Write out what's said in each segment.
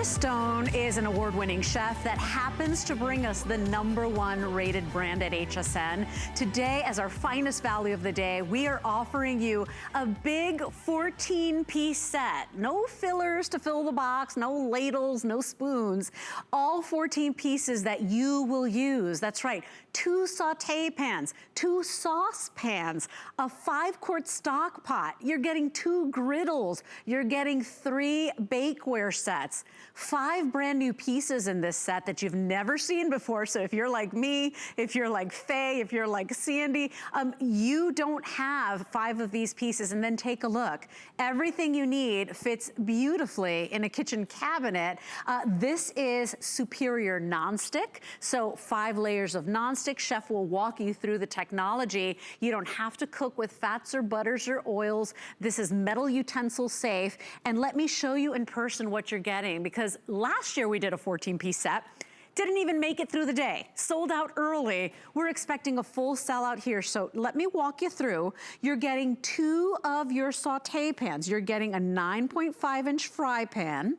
Curtis Stone is an award-winning chef that happens to bring us the #1 rated brand at HSN. Today, as our finest value of the day, we are offering you a big 14-piece set. No fillers to fill the box, no ladles, no spoons. All 14 pieces that you will use. That's right, 2 saute pans, 2 saucepans, a 5-quart stock pot. You're getting 2 griddles. You're getting 3 bakeware sets. 5 brand new pieces in this set that you've never seen before. So if you're like me, if you're like Faye, if you're like Sandy, you don't have 5 of these pieces. And then take a look. Everything you need fits beautifully in a kitchen cabinet. This is superior nonstick. So 5 layers of nonstick. Chef will walk you through the technology. You don't have to cook with fats or butters or oils. This is metal utensil safe. And let me show you in person what you're getting, because last year we did a 14-piece set. Didn't even make it through the day. Sold out early. We're expecting a full sellout here. So let me walk you through. You're getting 2 of your saute pans. You're getting a 9.5-inch fry pan.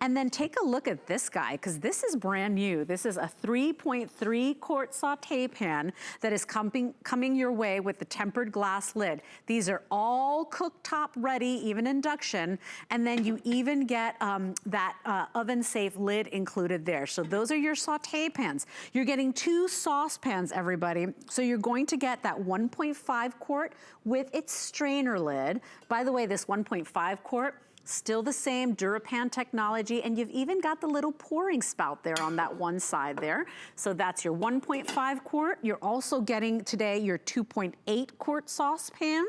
And then take a look at this guy, because this is brand new. This is a 3.3-quart saute pan that is coming your way with the tempered glass lid. These are all cooktop ready, even induction. And then you even get that oven-safe lid included there. So those are your saute pans. You're getting 2 saucepans, everybody. So you're going to get that 1.5-quart with its strainer lid. By the way, this 1.5-quart, still the same DuraPan technology, and you've even got the little pouring spout there on that one side there. So that's your 1.5-quart. You're also getting today your 2.8-quart saucepan.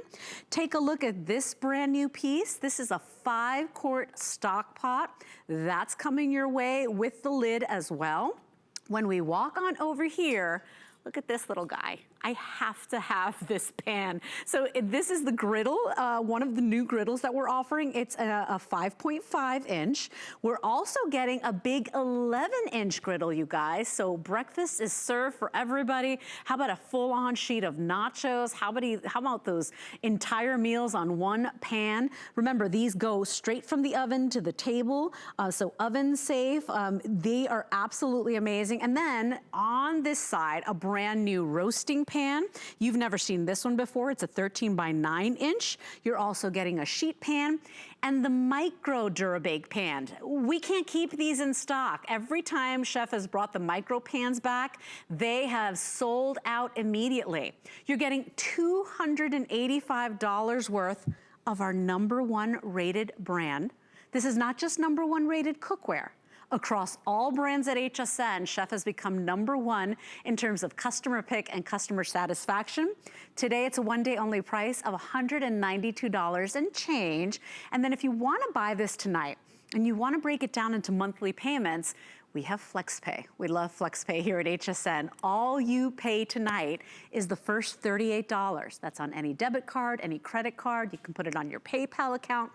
Take a look at this brand new piece. This is a 5-quart stock pot. That's coming your way with the lid as well. When we walk on over here, look at this little guy. I have to have this pan. So this is the griddle, one of the new griddles that we're offering. It's a 5.5-inch. We're also getting a big 11-inch griddle, you guys. So breakfast is served for everybody. How about a full-on sheet of nachos? How about those entire meals on one pan? Remember, these go straight from the oven to the table, so oven safe. They are absolutely amazing. And then on this side, a brand new roasting pan. You've never seen this one before. It's a 13-by-9-inch. You're also getting a sheet pan and the micro DuraBake pan. We can't keep these in stock. Every time Chef has brought the micro pans back, they have sold out immediately. You're getting $285 worth of our #1 rated brand. This is not just #1 rated cookware. Across all brands at HSN, Chef has become #1 in terms of customer pick and customer satisfaction. Today, it's a one-day only price of $192 and change. And then if you want to buy this tonight and you want to break it down into monthly payments, we have FlexPay. We love FlexPay here at HSN. All you pay tonight is the first $38. That's on any debit card, any credit card. You can put it on your PayPal account.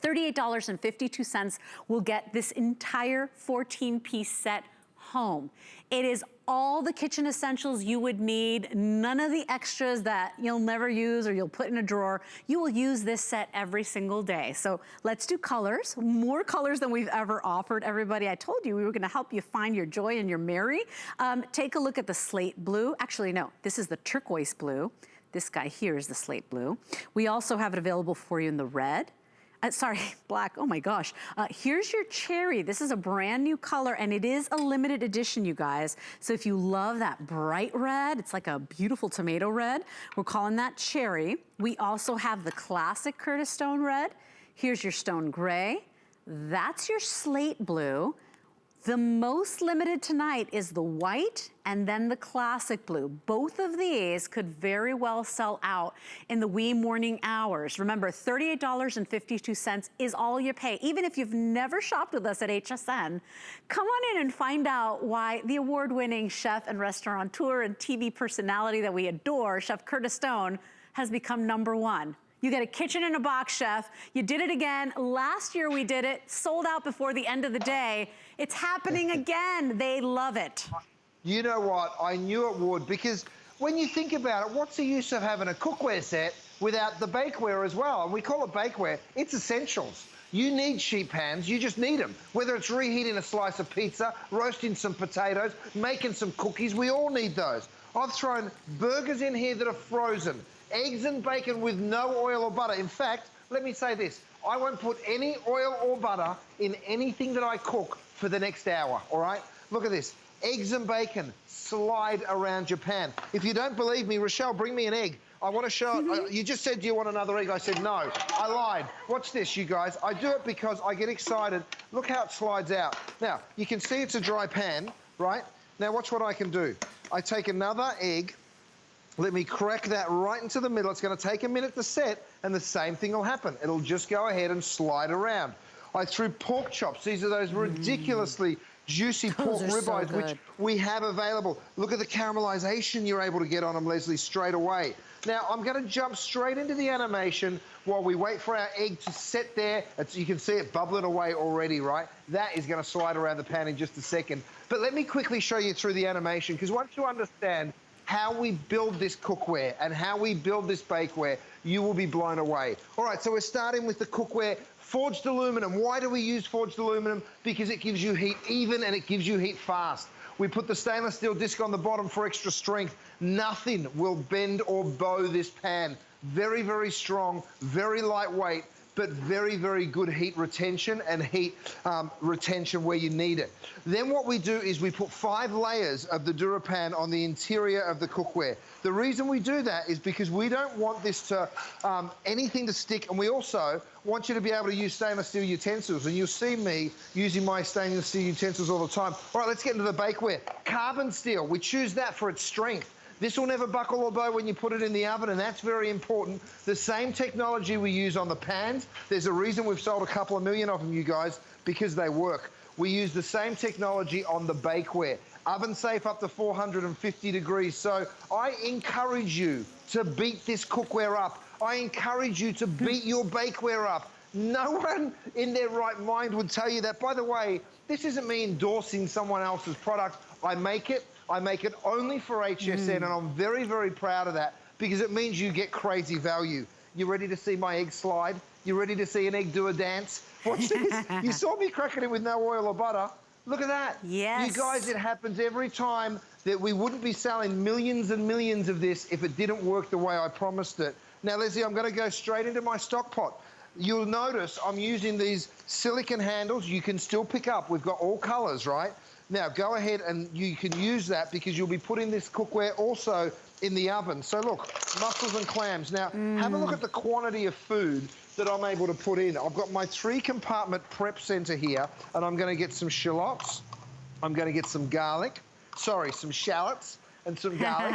$38.52 will get this entire 14-piece set home. It is all the kitchen essentials you would need, none of the extras that you'll never use or you'll put in a drawer. You will use this set every single day. So let's do colors, more colors than we've ever offered, everybody. I told you we were gonna help you find your joy and your Mary. Take a look at the slate blue. Actually, no, this is the turquoise blue. This guy here is the slate blue. We also have it available for you in the red. Sorry, black, oh my gosh. Here's your cherry. This is a brand new color and it is a limited edition, you guys. So if you love that bright red, it's like a beautiful tomato red. We're calling that cherry. We also have the classic Curtis Stone red. Here's your stone gray. That's your slate blue. The most limited tonight is the white and then the classic blue. Both of these could very well sell out in the wee morning hours. Remember, $38.52 is all you pay. Even if you've never shopped with us at HSN, come on in and find out why the award-winning chef and restaurateur and TV personality that we adore, Chef Curtis Stone, has become #1. You get a kitchen in a box, Chef. You did it again. Last year we did it, sold out before the end of the day. It's happening again. They love it. You know what? I knew it would, because when you think about it, what's the use of having a cookware set without the bakeware as well? And we call it bakeware. It's essentials. You need sheet pans, you just need them. Whether it's reheating a slice of pizza, roasting some potatoes, making some cookies, we all need those. I've thrown burgers in here that are frozen, eggs and bacon with no oil or butter. In fact, let me say this, I won't put any oil or butter in anything that I cook for the next hour, all right? Look at this, eggs and bacon slide around your pan. If you don't believe me, Rochelle, bring me an egg. I want to show it. You just said, do you want another egg? I said, no. I lied. Watch this, you guys. I do it because I get excited. Look how it slides out. Now, you can see it's a dry pan, right? Now, watch what I can do. I take another egg. Let me crack that right into the middle. It's going to take a minute to set, and the same thing will happen. It'll just go ahead and slide around. I threw pork chops. These are those ridiculously juicy pork ribeyes, which we have available. Look at the caramelization you're able to get on them, Leslie, straight away. Now, I'm going to jump straight into the animation while we wait for our egg to set there. You can see it bubbling away already, right? That is going to slide around the pan in just a second. But let me quickly show you through the animation, because once you understand how we build this cookware and how we build this bakeware, you will be blown away. All right, so we're starting with the cookware. Forged aluminum. Why do we use forged aluminum? Because it gives you heat even and it gives you heat fast. We put the stainless steel disc on the bottom for extra strength. Nothing will bend or bow this pan. Very, very strong, very lightweight, but very, very good heat retention and heat retention where you need it. Then what we do is we put 5 layers of the DuraPan on the interior of the cookware. The reason we do that is because we don't want this to, anything to stick, and we also want you to be able to use stainless steel utensils, and you'll see me using my stainless steel utensils all the time. All right, let's get into the bakeware. Carbon steel, we choose that for its strength. This will never buckle or bow when you put it in the oven, and that's very important. The same technology we use on the pans, there's a reason we've sold a couple of million of them, you guys, because they work. We use the same technology on the bakeware. Oven safe up to 450 degrees. So I encourage you to beat this cookware up. I encourage you to beat your bakeware up. No one in their right mind would tell you that. By the way, this isn't me endorsing someone else's product. I make it only for HSN, and I'm very, very proud of that because it means you get crazy value. You ready to see my egg slide? You ready to see an egg do a dance? Watch this. You saw me cracking it with no oil or butter. Look at that. Yes. You guys, it happens every time. That we wouldn't be selling millions and millions of this if it didn't work the way I promised it. Now, Leslie, I'm going to go straight into my Stockpot. You'll notice I'm using these silicone handles. You can still pick up. We've got all colors, right? Now, go ahead and you can use that because you'll be putting this cookware also in the oven. So look, mussels and clams. Now, have a look at the quantity of food that I'm able to put in. I've got my 3-compartment prep center here, and I'm going to get some shallots. I'm going to get some garlic. Sorry, some shallots and some garlic.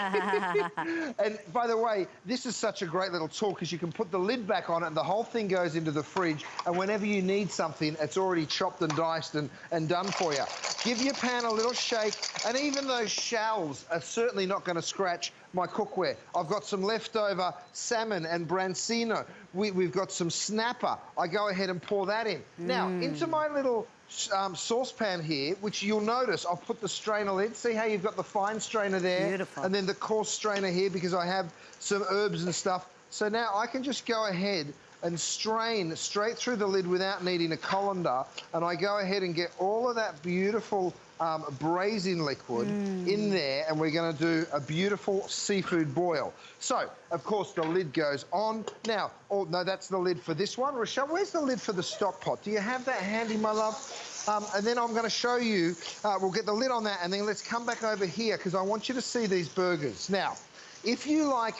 And by the way, this is such a great little tool because you can put the lid back on it and the whole thing goes into the fridge, and whenever you need something, it's already chopped and diced and done for you. Give your pan a little shake, and even those shells are certainly not going to scratch my cookware. I've got some leftover salmon and branzino. We've got some snapper. I go ahead and pour that in. Now, into my little saucepan here, which you'll notice I've put the strainer lid. See how you've got the fine strainer there? Beautiful. And then the coarse strainer here because I have some herbs and stuff. So now I can just go ahead and strain straight through the lid without needing a colander, and I go ahead and get all of that beautiful braising liquid in there, and we're going to do a beautiful seafood boil. So, of course, the lid goes on. Now, oh, no, that's the lid for this one. Rochelle, where's the lid for the Stockpot? Do you have that handy, my love? And then I'm going to show you, we'll get the lid on that, and then let's come back over here because I want you to see these burgers. Now, if you like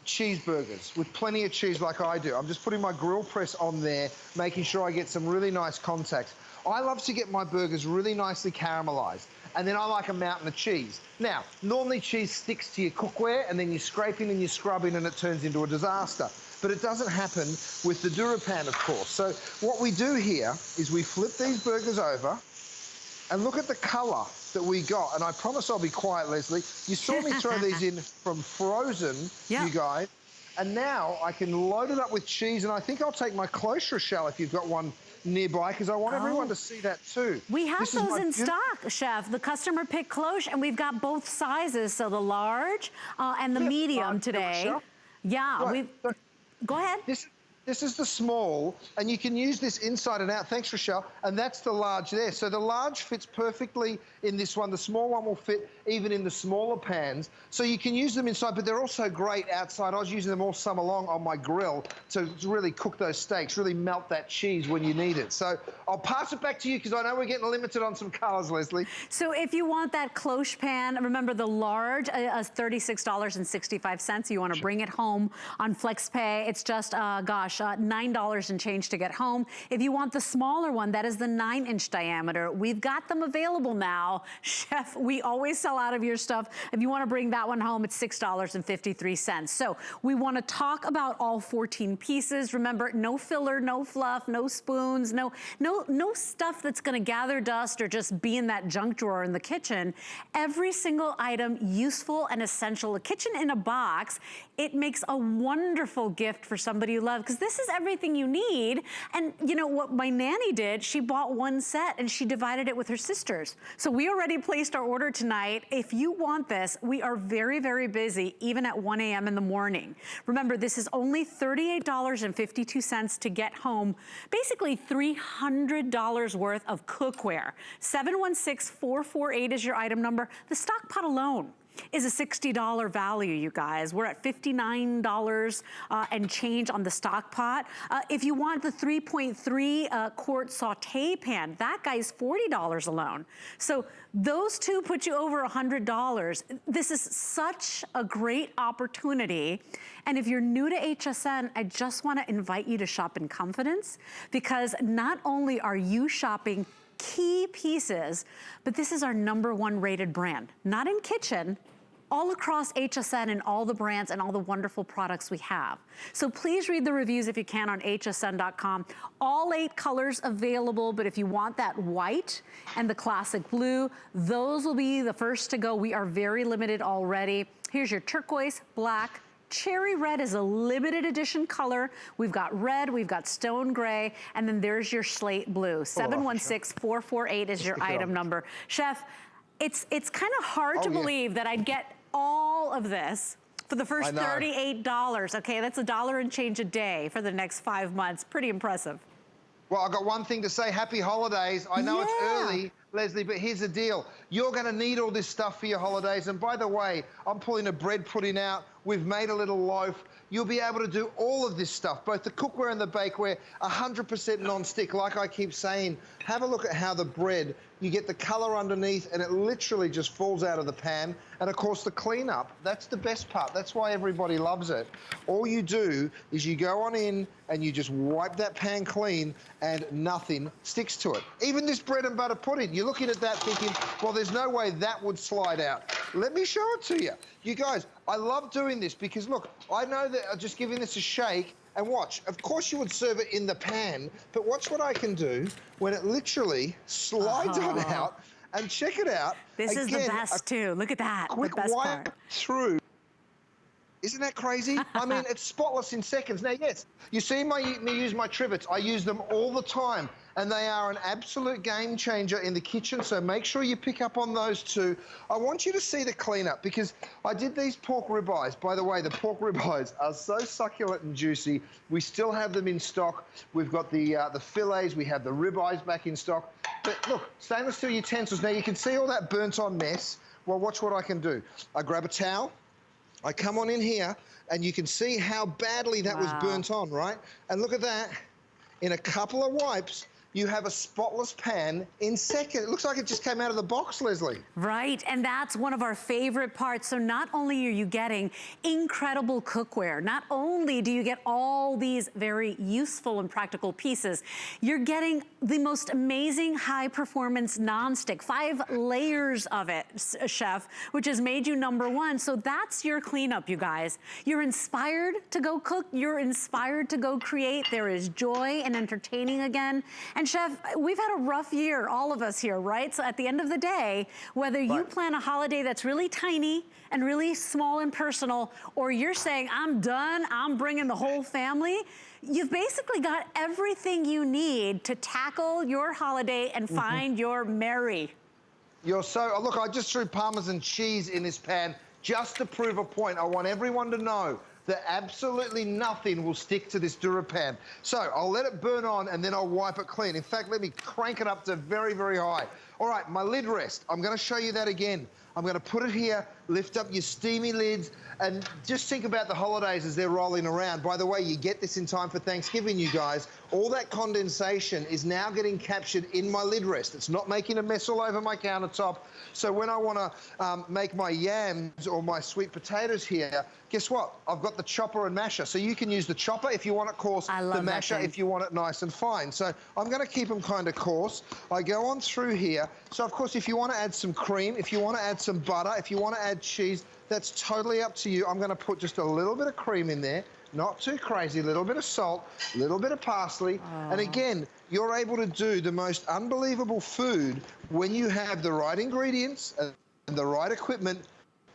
cheeseburgers with plenty of cheese like I do, I'm just putting my grill press on there, making sure I get some really nice contacts. I love to get my burgers really nicely caramelized, and then I like a mountain of cheese. Now, normally cheese sticks to your cookware, and then you're scraping and you're scrubbing, and it turns into a disaster. But it doesn't happen with the DuraPan, of course. So what we do here is we flip these burgers over, and look at the color that we got. And I promise I'll be quiet, Leslie. You saw me throw these in from frozen, you guys. And now I can load it up with cheese, and I think I'll take my cloche Rochelle if you've got one nearby, because I want everyone to see that too. We have those in stock, Chef. The customer picked cloche, and we've got both sizes, so the large and the medium today. Yeah, right. Go ahead. This is the small, and you can use this inside and out. Thanks, Rochelle. And that's the large there. So the large fits perfectly in this one. The small one will fit even in the smaller pans. So you can use them inside, but they're also great outside. I was using them all summer long on my grill to really cook those steaks, really melt that cheese when you need it. So I'll pass it back to you because I know we're getting limited on some colors, Leslie. So if you want that cloche pan, remember the large is $36.65. You want to bring it home on FlexPay. It's just, $9 and change to get home. If you want the smaller one, that is the 9-inch diameter. We've got them available now. Chef, we always sell out of your stuff. If you want to bring that one home, it's $6.53. So we want to talk about all 14 pieces. Remember, no filler, no fluff, no spoons, no stuff that's going to gather dust or just be in that junk drawer in the kitchen. Every single item useful and essential. A kitchen in a box, it makes a wonderful gift for somebody you love, because this is everything you need. And you know what my nanny did? She bought one set and she divided it with her sisters. So we already placed our order tonight. If you want this, we are very, very busy, even at 1 a.m. in the morning. Remember, this is only $38.52 to get home, basically $300 worth of cookware. 716448 is your item number. The Stockpot alone is a $60 value, you guys. We're at $59 and change on the Stockpot. If you want the 3.3 quart Saute Pan, that guy's $40 alone. So those two put you over $100. This is such a great opportunity. And if you're new to HSN, I just want to invite you to shop in confidence, because not only are you shopping key pieces, but this is our #1 rated brand. Not in kitchen, all across HSN and all the brands and all the wonderful products we have. So please read the reviews if you can on hsn.com. All 8 colors available, but if you want that white and the classic blue, those will be the first to go. We are very limited already. Here's your turquoise, black, cherry red is a limited edition color. We've got red, we've got stone gray, and then there's your slate blue. 716448 is your item number. Chef, it's kind of hard to believe that I'd get all of this for the first $38. Okay, that's $1 and change a day for the next 5 months. Pretty impressive. Well, I've got one thing to say. Happy holidays. I know it's early, Leslie, but here's the deal. You're going to need all this stuff for your holidays. And by the way, I'm pulling a bread pudding out. We've made a little loaf. You'll be able to do all of this stuff, both the cookware and the bakeware, 100% non-stick. Like I keep saying, have a look at how the bread, you get the color underneath and it literally just falls out of the pan. And of course the cleanup, that's the best part. That's why everybody loves it. All you do is you go on in and you just wipe that pan clean and nothing sticks to it. Even this bread and butter pudding, you're looking at that thinking, well, there's no way that would slide out. Let me show it to you. You guys, I love doing this because look, I know that I'm just giving this a shake and watch. Of course you would serve it in the pan, but watch what I can do when it literally slides on out, and check it out. This is the best too. Look at that, the best part. Through. Isn't that crazy? I mean, it's spotless in seconds. Now, yes, you see me use my trivets. I use them all the time, and they are an absolute game changer in the kitchen, so make sure you pick up on those too. I want you to see the cleanup, because I did these pork ribeyes. By the way, the pork ribeyes are so succulent and juicy. We still have them in stock. We've got the fillets. We have the ribeyes back in stock. But look, stainless steel utensils. Now, you can see all that burnt-on mess. Well, watch what I can do. I grab a towel. I come on in here, and you can see how badly that was burnt on, right? And look at that. In a couple of wipes, you have a spotless pan in seconds. It looks like it just came out of the box, Leslie. Right, and that's one of our favorite parts. So not only are you getting incredible cookware, not only do you get all these very useful and practical pieces, you're getting the most amazing high-performance nonstick, 5 layers of it, Chef, which has made you #1. So that's your cleanup, you guys. You're inspired to go cook. You're inspired to go create. There is joy and entertaining again. And Chef, we've had a rough year, all of us here, right? So at the end of the day, whether you plan a holiday that's really tiny and really small and personal, or you're saying, I'm done, I'm bringing the whole family, you've basically got everything you need to tackle your holiday and find your merry. You're so, look, I just threw Parmesan cheese in this pan just to prove a point. I want everyone to know that absolutely nothing will stick to this DuraPan. So I'll let it burn on and then I'll wipe it clean. In fact, let me crank it up to very, very high. All right, my lid rest. I'm going to show you that again. I'm going to put it here, lift up your steamy lids, and just think about the holidays as they're rolling around. By the way, you get this in time for Thanksgiving, you guys. All that condensation is now getting captured in my lid rest. It's not making a mess all over my countertop. So when I want to make my yams or my sweet potatoes here, guess what? I've got the chopper and masher. So you can use the chopper if you want it coarse, the masher if you want it nice and fine. So I'm going to keep them kind of coarse. I go on through here. So, of course, if you want to add some cream, if you want to add some butter, if you want to add cheese, that's totally up to you. I'm going to put just a little bit of cream in there, not too crazy, a little bit of salt, a little bit of parsley. And again, you're able to do the most unbelievable food when you have the right ingredients and the right equipment.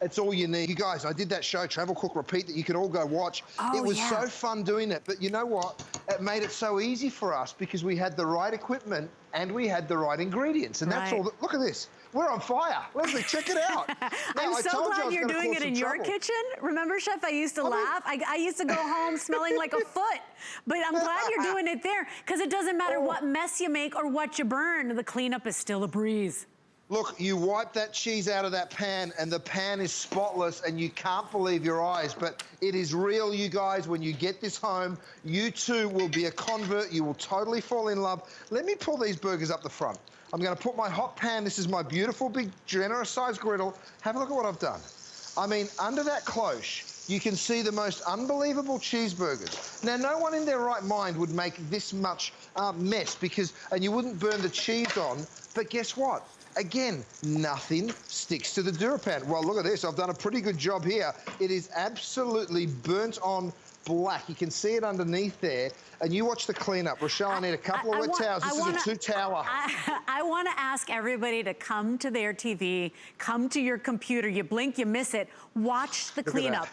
It's all you need. You guys, I did that show, Travel, Cook, Repeat, that you can all go watch. It was so fun doing it. But you know what? It made it so easy for us because we had the right equipment and we had the right ingredients. And that's all. Look at this. We're on fire. Leslie, check it out. Now, I'm so glad you're doing it in your kitchen. Remember, Chef, I used to laugh. I used to go home smelling like a foot. But I'm glad you're doing it there because it doesn't matter what mess you make or what you burn. The cleanup is still a breeze. Look, you wipe that cheese out of that pan and the pan is spotless and you can't believe your eyes, but it is real, you guys. When you get this home, you too will be a convert. You will totally fall in love. Let me pull these burgers up the front. I'm going to put my hot pan. This is my beautiful, big, generous-sized griddle. Have a look at what I've done. I mean, under that cloche, you can see the most unbelievable cheeseburgers. Now, no one in their right mind would make this much mess and you wouldn't burn the cheese on, but guess what? Again, nothing sticks to the DuraPan. Well, look at this. I've done a pretty good job here. It is absolutely burnt on black. You can see it underneath there. And you watch the cleanup. Rochelle, I need a couple of wet towels. This is a two-tower. I want to ask everybody to come to their TV, come to your computer. You blink, you miss it. Watch the cleanup.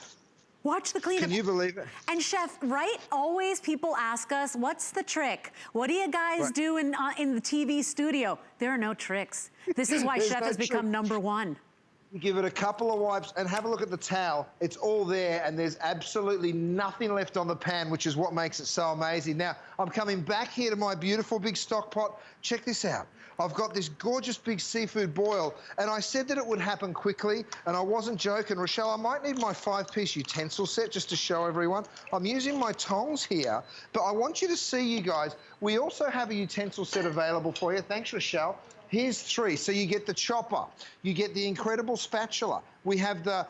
Watch the cleanup. Can you believe it? And Chef, right? Always people ask us, what's the trick? What do you guys do in the TV studio? There are no tricks. This is why Chef has become #1. Give it a couple of wipes and have a look at the towel. It's all there and there's absolutely nothing left on the pan, which is what makes it so amazing. Now, I'm coming back here to my beautiful big stock pot. Check this out. I've got this gorgeous big seafood boil, and I said that it would happen quickly, and I wasn't joking. Rochelle, I might need my 5-piece utensil set just to show everyone. I'm using my tongs here, but I want you to see, you guys, we also have a utensil set available for you. Thanks, Rochelle. Here's 3. So you get the chopper, you get the incredible spatula. We have the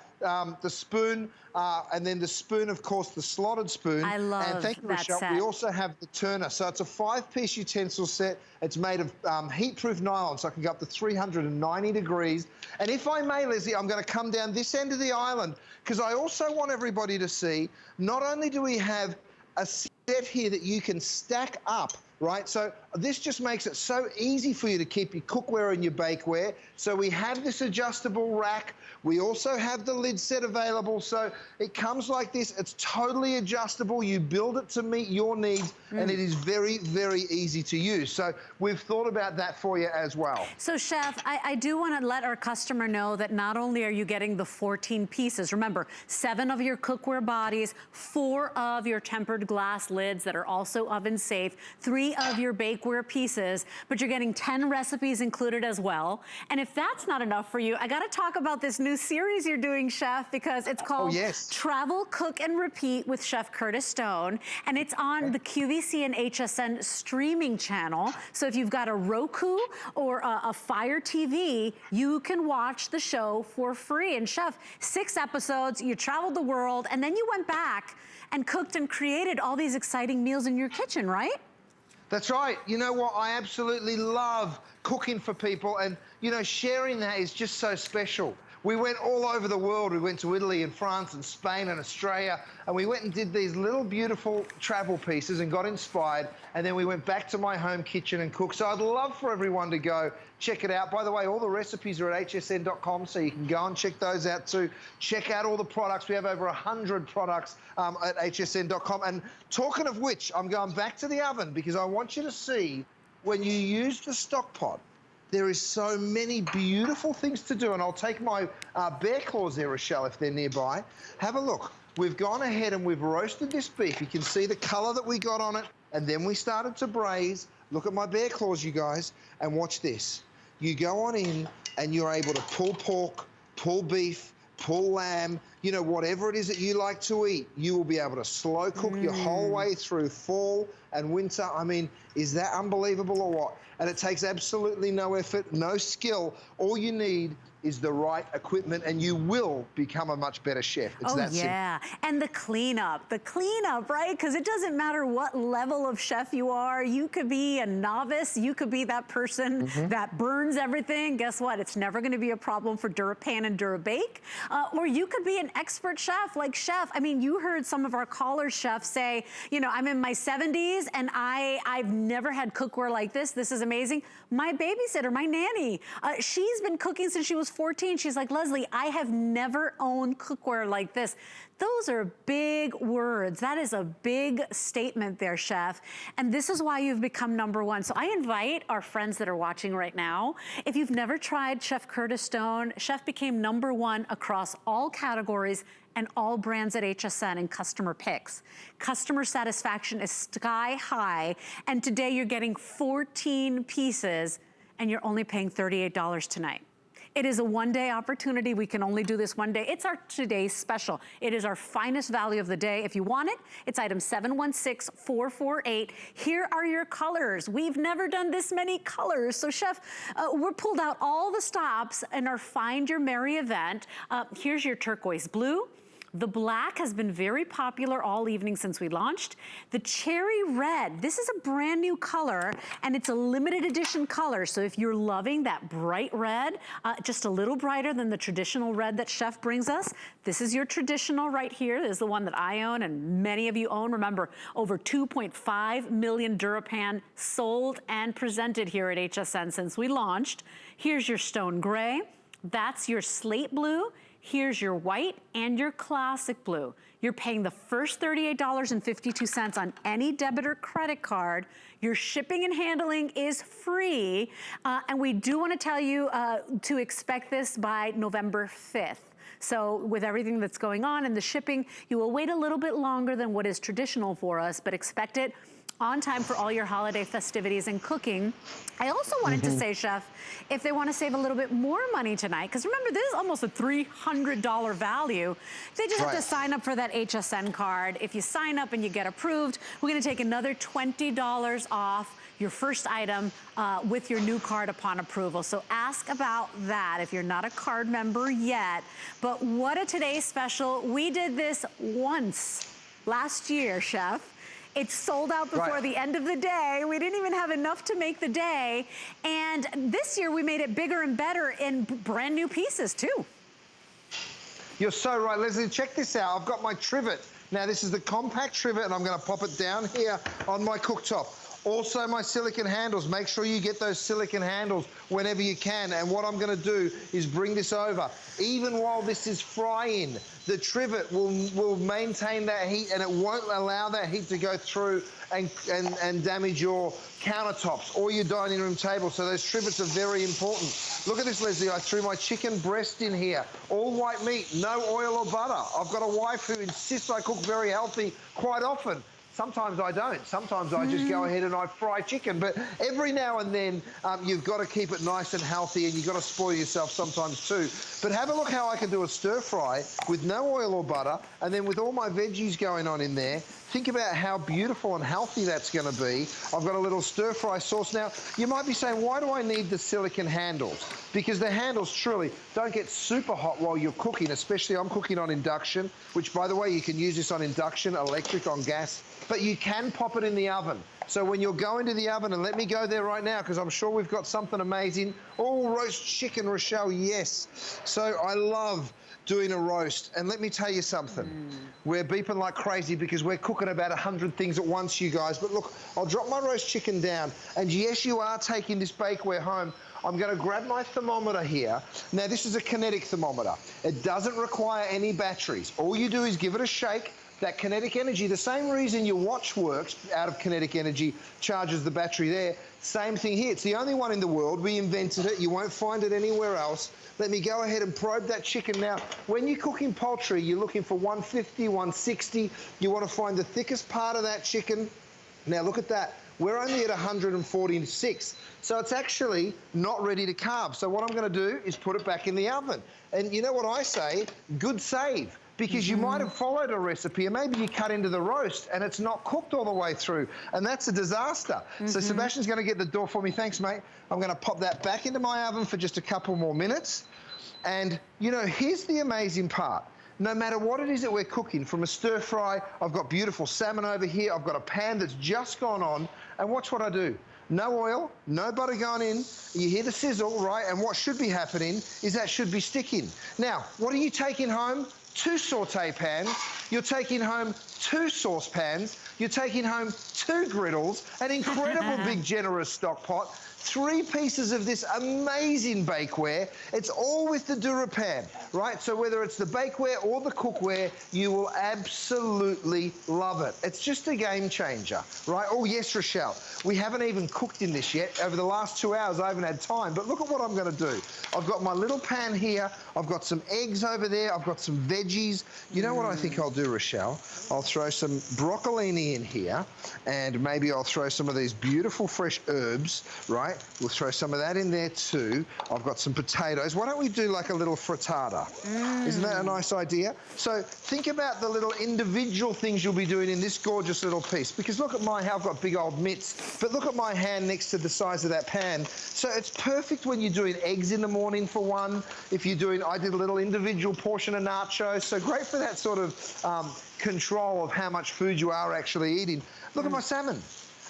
spoon, and then the spoon, of course, the slotted spoon. I love and thank you, Rochelle. set. We also have the turner. So it's a 5-piece utensil set. It's made of heat-proof nylon, so I can go up to 390 degrees. And if I may, Leslie, I'm going to come down this end of the island because I also want everybody to see, not only do we have a set here that you can stack up, right? So this just makes it so easy for you to keep your cookware and your bakeware. So we have this adjustable rack. We also have the lid set available. So it comes like this. It's totally adjustable. You build it to meet your needs, and it is very, very easy to use. So we've thought about that for you as well. So, Chef, I do want to let our customer know that not only are you getting the 14 pieces, remember, 7 of your cookware bodies, 4 of your tempered glass lids that are also oven safe, 3 of your bakeware pieces, but you're getting 10 recipes included as well. And if that's not enough for you, I got to talk about this new series you're doing, Chef, because it's called Travel, Cook, and Repeat with Chef Curtis Stone, and it's on the QVC and HSN streaming channel. So if you've got a Roku or a Fire TV, you can watch the show for free. And Chef, 6 episodes, you traveled the world, and then you went back and cooked and created all these exciting meals in your kitchen, right? That's right. You know what? I absolutely love cooking for people, and, you know, sharing that is just so special. We went all over the world. We went to Italy and France and Spain and Australia, and we went and did these little beautiful travel pieces and got inspired, and then we went back to my home kitchen and cooked. So I'd love for everyone to go check it out. By the way, all the recipes are at hsn.com, so you can go and check those out too. Check out all the products. We have over 100 products at hsn.com. And talking of which, I'm going back to the oven because I want you to see when you use the Stockpot, there is so many beautiful things to do, and I'll take my bear claws there, Rochelle, if they're nearby. Have a look. we've gone ahead and we've roasted this beef. You can see the color that we got on it, and then we started to braise. Look at my bear claws, you guys, and watch this. You go on in and you're able to pull pork, pull beef, pull lamb, you know, whatever it is that you like to eat, you will be able to slow cook your whole way through fall and winter. I mean, is that unbelievable or what? And it takes absolutely no effort, no skill. All you need is the right equipment, and you will become a much better chef. It's that simple. Yeah, and the cleanup, right? Because it doesn't matter what level of chef you are. You could be a novice, you could be that person that burns everything. Guess what? It's never gonna be a problem for DuraPan and DuraBake. Or you could be an expert chef, like Chef. I mean, you heard some of our callers, Chef, say, you know, I'm in my 70s and I've never had cookware like this. This is amazing. My babysitter, my nanny, she's been cooking since she was 14. She's like, Leslie, I have never owned cookware like this. Those are big words. That is a big statement there, Chef. And this is why you've become #1. So I invite our friends that are watching right now, if you've never tried Chef Curtis Stone, Chef became #1 across all categories and all brands at HSN in customer picks. Customer satisfaction is sky high, and today you're getting 14 pieces and you're only paying $38 tonight. It is a one-day opportunity. We can only do this one day. It's our today's special. It is our finest value of the day. If you want it, it's item 716448. Here are your colors. We've never done this many colors. So Chef, we're pulled out all the stops in our Find Your Merry event. Here's your turquoise blue. The black has been very popular all evening since we launched. The cherry red, this is a brand new color, and it's a limited edition color. So if you're loving that bright red, just a little brighter than the traditional red that Chef brings us, this is your traditional right here. This is the one that I own and many of you own. Remember, over 2.5 million DuraPan sold and presented here at HSN since we launched. Here's your stone gray. That's your slate blue. Here's your white and your classic blue. You're paying the first $38.52 on any debit or credit card. Your shipping and handling is free. And we do want to tell you to expect this by November 5th. So with everything that's going on and the shipping, you will wait a little bit longer than what is traditional for us, but expect it on time for all your holiday festivities and cooking. I also wanted to say, Chef, if they want to save a little bit more money tonight, because remember, this is almost a $300 value, they just have to sign up for that HSN card. If you sign up and you get approved, we're going to take another $20 off your first item with your new card upon approval. So ask about that if you're not a card member yet. But what a today's special. We did this once last year, Chef. It's sold out before the end of the day. We didn't even have enough to make the day. And this year we made it bigger and better in brand new pieces too. You're so right, Leslie. Check this out. I've got my trivet. Now this is the compact trivet, and I'm gonna pop it down here on my cooktop. Also my silicone handles. Make sure you get those silicone handles whenever you can. And what I'm gonna do is bring this over. Even while this is frying, the trivet will maintain that heat, and it won't allow that heat to go through and damage your countertops or your dining room table. So those trivets are very important. Look at this, Leslie. I threw my chicken breast in here. All white meat, no oil or butter. I've got a wife who insists I cook very healthy quite often. Sometimes I don't. Sometimes I just go ahead and I fry chicken. But every now and then, you've got to keep it nice and healthy, and you've got to spoil yourself sometimes too. But have a look how I can do a stir fry with no oil or butter, and then with all my veggies going on in there. Think about how beautiful and healthy that's going to be. I've got a little stir fry sauce. Now, you might be saying, why do I need the silicone handles? Because the handles truly don't get super hot while you're cooking, especially I'm cooking on induction, which, by the way, you can use this on induction, electric, on gas, but you can pop it in the oven. So when you're going to the oven, and let me go there right now because I'm sure we've got something amazing. Oh, roast chicken, Rochelle, yes. So I love doing a roast, and let me tell you something. We're beeping like crazy because we're cooking about 100 things at once, you guys. But look, I'll drop my roast chicken down, and yes, you are taking this bakeware home. I'm going to grab my thermometer here. Now, this is a kinetic thermometer. It doesn't require any batteries. All you do is give it a shake, that kinetic energy. The same reason your watch works out of kinetic energy, charges the battery there. Same thing here. It's the only one in the world. We invented it. You won't find it anywhere else. Let me go ahead and probe that chicken now. When you're cooking poultry, you're looking for 150, 160. You want to find the thickest part of that chicken. Now look at that. We're only at 146. So it's actually not ready to carve. So what I'm going to do is put it back in the oven. And you know what I say? Good save. Because you might have followed a recipe and maybe you cut into the roast and it's not cooked all the way through. And that's a disaster. So Sebastian's going to get the door for me. Thanks, mate. I'm going to pop that back into my oven for just a couple more minutes. And, you know, here's the amazing part. No matter what it is that we're cooking, from a stir fry, I've got beautiful salmon over here. I've got a pan that's just gone on. And watch what I do. No oil, no butter going in. You hear the sizzle, right? And what should be happening is that should be sticking. Now, what are you taking home? 2 saute pans, you're taking home 2 saucepans, you're taking home 2 griddles, an incredible big generous stock pot, 3 pieces of this amazing bakeware. It's all with the DuraPan, right? So whether it's the bakeware or the cookware, you will absolutely love it. It's just a game changer, right? Oh yes, Rochelle, we haven't even cooked in this yet. Over the last 2 hours, I haven't had time, but look at what I'm gonna do. I've got my little pan here. I've got some eggs over there. I've got some veggies. You know what I think I'll do, Rochelle? I'll throw some broccolini in here, and maybe I'll throw some of these beautiful fresh herbs, right? We'll throw some of that in there too. I've got some potatoes. Why don't we do like a little frittata? Isn't that a nice idea? So think about the little individual things you'll be doing in this gorgeous little piece. Because look at my, I've got big old mitts, but look at my hand next to the size of that pan. So it's perfect when you're doing eggs in the morning for one. If you're doing, I did a little individual portion of nachos. So great for that sort of control of how much food you are actually eating. Look at my salmon.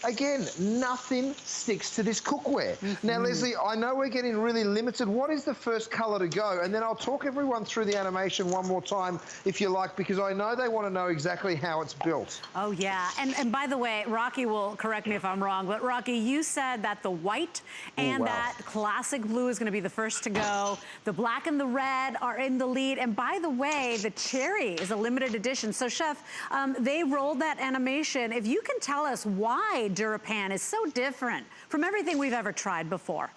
Again, nothing sticks to this cookware. Now, Leslie, I know we're getting really limited. What is the first colour to go? And then I'll talk everyone through the animation one more time, if you like, because I know they want to know exactly how it's built. Oh, yeah. And by the way, Rocky will correct me if I'm wrong, but Rocky, you said that the white and that classic blue is going to be the first to go. The black and the red are in the lead. And by the way, the cherry is a limited edition. So, Chef, they rolled that animation. If you can tell us why DuraPan is so different from everything we've ever tried before.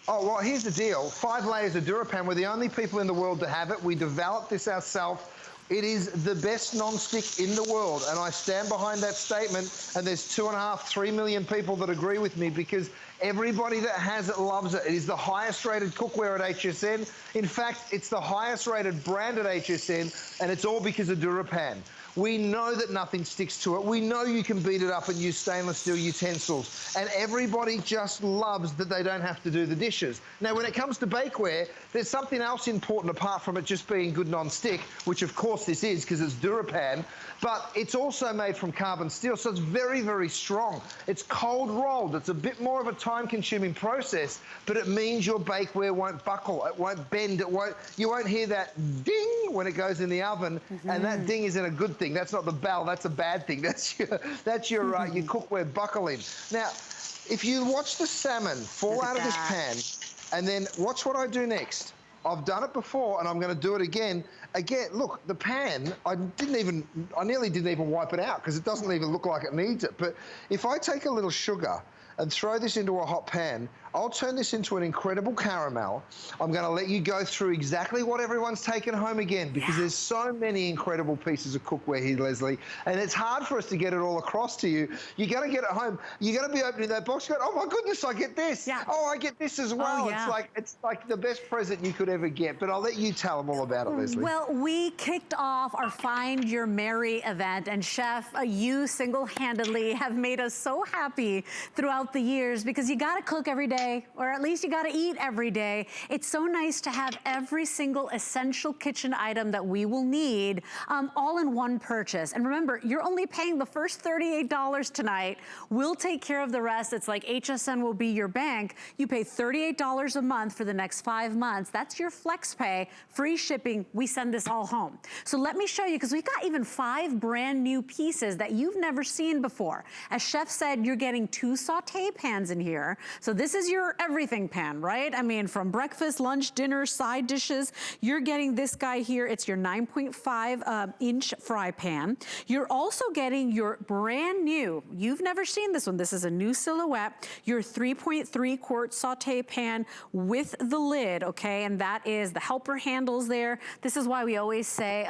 Oh, well, here's the deal. 5 layers of DuraPan. We're the only people in the world to have it. We developed this ourselves. It is the best non-stick in the world, and I stand behind that statement, and there's 2.5, 3 million people that agree with me because everybody that has it loves it. It is the highest rated cookware at HSN. In fact, it's the highest rated brand at HSN, and it's all because of DuraPan. We know that nothing sticks to it. We know you can beat it up and use stainless steel utensils. And everybody just loves that they don't have to do the dishes. Now, when it comes to bakeware, there's something else important apart from it just being good non-stick, which of course this is because it's DuraPan, but it's also made from carbon steel, so it's very, very strong. It's cold rolled. It's a bit more of a time-consuming process, but it means your bakeware won't buckle. It won't bend. You won't hear that ding when it goes in the oven, and that ding isn't a good thing. That's not the bell. That's a bad thing. That's your cookware buckling. Now, if you watch the salmon fall out of this pan, and then watch what I do next. I've done it before, and I'm going to do it again. Again, look, the pan, I nearly didn't even wipe it out because it doesn't even look like it needs it. But if I take a little sugar and throw this into a hot pan, I'll turn this into an incredible caramel. I'm going to let you go through exactly what everyone's taken home again because there's so many incredible pieces of cookware here, Leslie, and it's hard for us to get it all across to you. You got to get it home. You got to be opening that box going, oh my goodness, I get this. Oh, I get this as well. It's like the best present you could ever get, but I'll let you tell them all about it, Leslie. Well, we kicked off our Find Your Mary event, and Chef, you single-handedly have made us so happy throughout the years because you got to cook every day, or at least you got to eat every day. It's so nice to have every single essential kitchen item that we will need all in one purchase. And remember, you're only paying the first $38 tonight. We'll take care of the rest. It's like HSN will be your bank. You pay $38 a month for the next 5 months. That's your flex pay, free shipping. We send send this all home. So let me show you, because we've got even 5 brand new pieces that you've never seen before. As Chef said, you're getting 2 saute pans in here. So this is your everything pan, right? I mean, from breakfast, lunch, dinner, side dishes, you're getting this guy here. It's your 9.5 inch fry pan. You're also getting your brand new, you've never seen this one, this is a new silhouette, your 3.3 quart saute pan with the lid, okay? And that is the helper handles there. This is why we always say,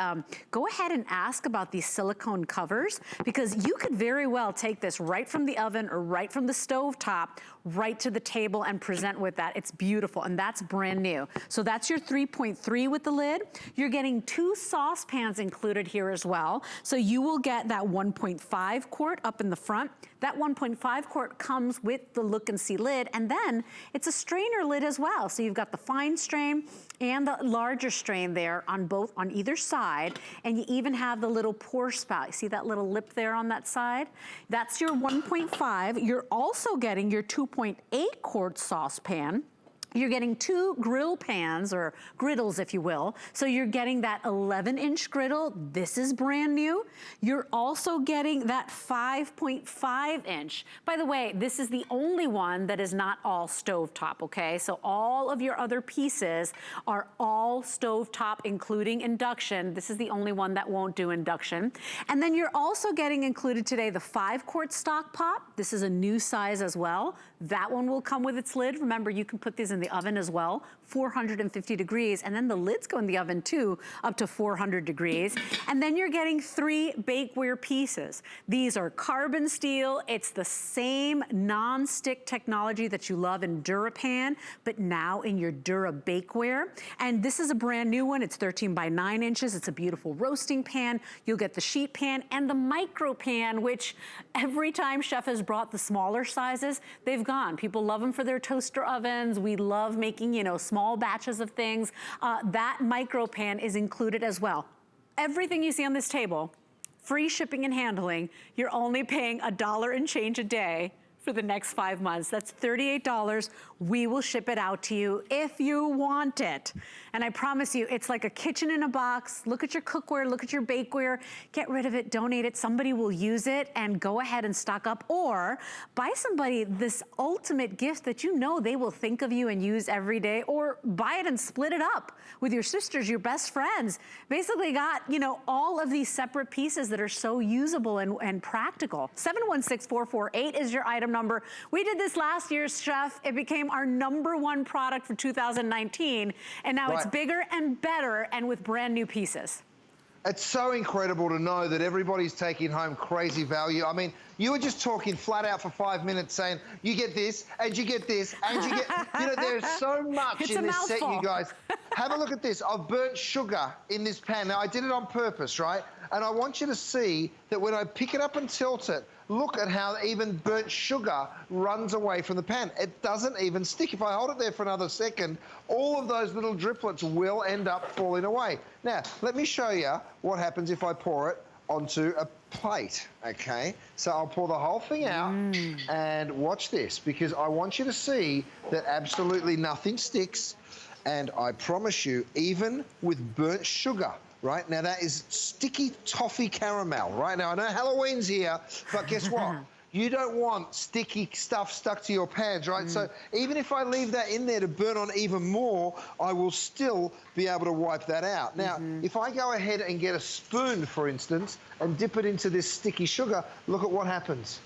go ahead and ask about these silicone covers, because you could very well take this right from the oven or right from the stove top, right to the table and present with that. It's beautiful, and that's brand new. So that's your 3.3 with the lid. You're getting 2 saucepans included here as well. So you will get that 1.5 quart up in the front. That 1.5 quart comes with the look and see lid, and then it's a strainer lid as well. So you've got the fine strain and the larger strain there on both, on either side, and you even have the little pour spout. You see that little lip there on that side? That's your 1.5. You're also getting your 2.8 quart saucepan. You're getting 2 grill pans, or griddles if you will. So you're getting that 11-inch griddle. This is brand new. You're also getting that 5.5 inch. By the way, this is the only one that is not all stovetop, okay? So all of your other pieces are all stovetop, including induction. This is the only one that won't do induction. And then you're also getting included today the 5 quart Stockpot. This is a new size as well. That one will come with its lid. Remember, you can put these in the oven as well, 450 degrees, and then the lids go in the oven too, up to 400 degrees. And then you're getting 3 bakeware pieces. These are carbon steel. It's the same non-stick technology that you love in DuraPan, but now in your Dura Bakeware. And this is a brand new one. It's 13 by 9 inches. It's a beautiful roasting pan. You'll get the sheet pan and the micro pan, which every time Chef has brought the smaller sizes, they've gone. People love them for their toaster ovens. We love making, you know, small batches of things. That micro pan is included as well. Everything you see on this table, free shipping and handling, you're only paying $1 and change a day for the next 5 months. That's $38. We will ship it out to you if you want it. And I promise you, it's like a kitchen in a box. Look at your cookware, look at your bakeware, get rid of it, donate it. Somebody will use it, and go ahead and stock up, or buy somebody this ultimate gift that you know they will think of you and use every day, or buy it and split it up with your sisters, your best friends. Basically got, you know, all of these separate pieces that are so usable and practical. 716448 is your item number. We did this last year, Chef. It became our #1 product for 2019, and now it's bigger and better and with brand new pieces. It's so incredible to know that everybody's taking home crazy value. I mean, you were just talking flat out for 5 minutes saying, you get this, and you get this, and you get, you know, there's so much in this set, you guys. Have a look at this. I've burnt sugar in this pan. Now, I did it on purpose, right? And I want you to see that when I pick it up and tilt it, look at how even burnt sugar runs away from the pan. It doesn't even stick. If I hold it there for another second, all of those little driplets will end up falling away. Now, let me show you what happens if I pour it onto a plate, okay? So I'll pour the whole thing out and watch this, because I want you to see that absolutely nothing sticks. And I promise you, even with burnt sugar, right? Now, that is sticky toffee caramel, right? Now, I know Halloween's here, but guess what? You don't want sticky stuff stuck to your pans, right? So even if I leave that in there to burn on even more, I will still be able to wipe that out. Now, if I go ahead and get a spoon, for instance, and dip it into this sticky sugar, look at what happens.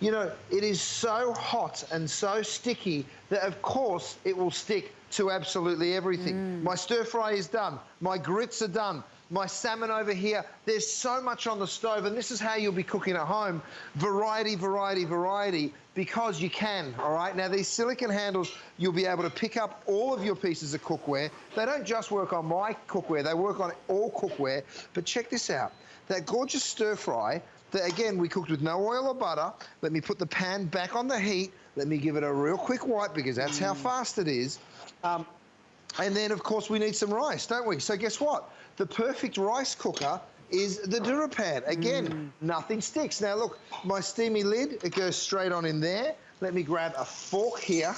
You know, it is so hot and so sticky that, of course, it will stick to absolutely everything. My stir fry is done. My grits are done. My salmon over here. There's so much on the stove, and this is how you'll be cooking at home. Variety, variety, variety, because you can, all right? Now, these silicone handles, you'll be able to pick up all of your pieces of cookware. They don't just work on my cookware. They work on all cookware. But check this out. That gorgeous stir fry that, again, we cooked with no oil or butter. Let me put the pan back on the heat. Let me give it a real quick wipe, because that's how fast it is. And then, of course, we need some rice, don't we? So guess what? The perfect rice cooker is the DuraPan. Again, nothing sticks. Now, look, my steamy lid, it goes straight on in there. Let me grab a fork here,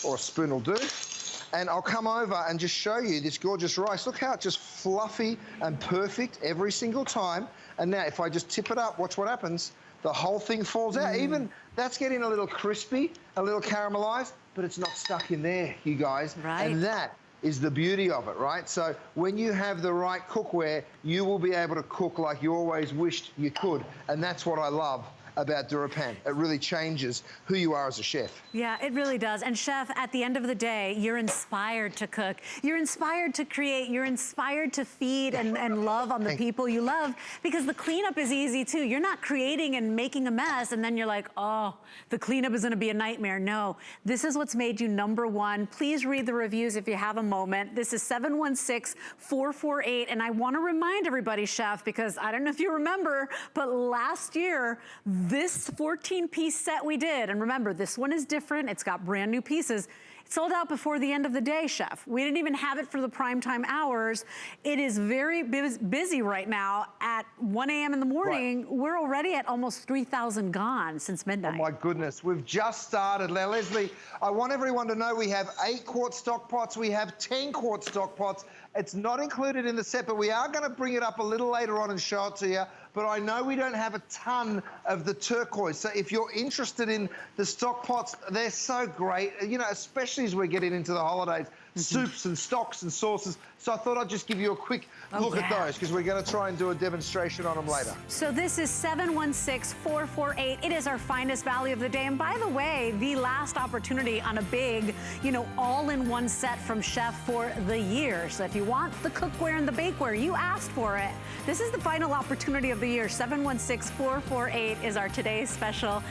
or a spoon will do. And I'll come over and just show you this gorgeous rice. Look how it's just fluffy and perfect every single time. And now if I just tip it up, watch what happens. The whole thing falls out. Even that's getting a little crispy, a little caramelized, but it's not stuck in there, you guys. Right. And that is the beauty of it, right? So when you have the right cookware, you will be able to cook like you always wished you could. And that's what I love about DuraPan. It really changes who you are as a chef. Yeah, it really does. And chef, at the end of the day, you're inspired to cook. You're inspired to create. You're inspired to feed and love on the people you love, because the cleanup is easy too. You're not creating and making a mess and then you're like, oh, the cleanup is gonna be a nightmare. No, this is what's made you #1. Please read the reviews if you have a moment. This is 716-448. And I wanna remind everybody, chef, because I don't know if you remember, but last year, this 14-piece set we did, and remember, this one is different. It's got brand new pieces. It sold out before the end of the day, chef. We didn't even have it for the primetime hours. It is very busy right now. At 1 a.m. in the morning, we're already at almost 3,000 gone since midnight. Oh my goodness, we've just started. Now, Leslie, I want everyone to know we have 8-quart stock pots. We have 10-quart stock pots. It's not included in the set, but we are going to bring it up a little later on and show it to you. But I know we don't have a ton of the turquoise. So if you're interested in the stock pots, they're so great, you know, especially as we're getting into the holidays, soups and stocks and sauces. So I thought I'd just give you a quick look at those, because we're going to try and do a demonstration on them later. So this is 716-448. It is our finest value of the day. And by the way, the last opportunity on a big, you know, all-in-one set from Chef for the year. So if you want the cookware and the bakeware, you asked for it. This is the final opportunity of the year. 716-448 is our today's special.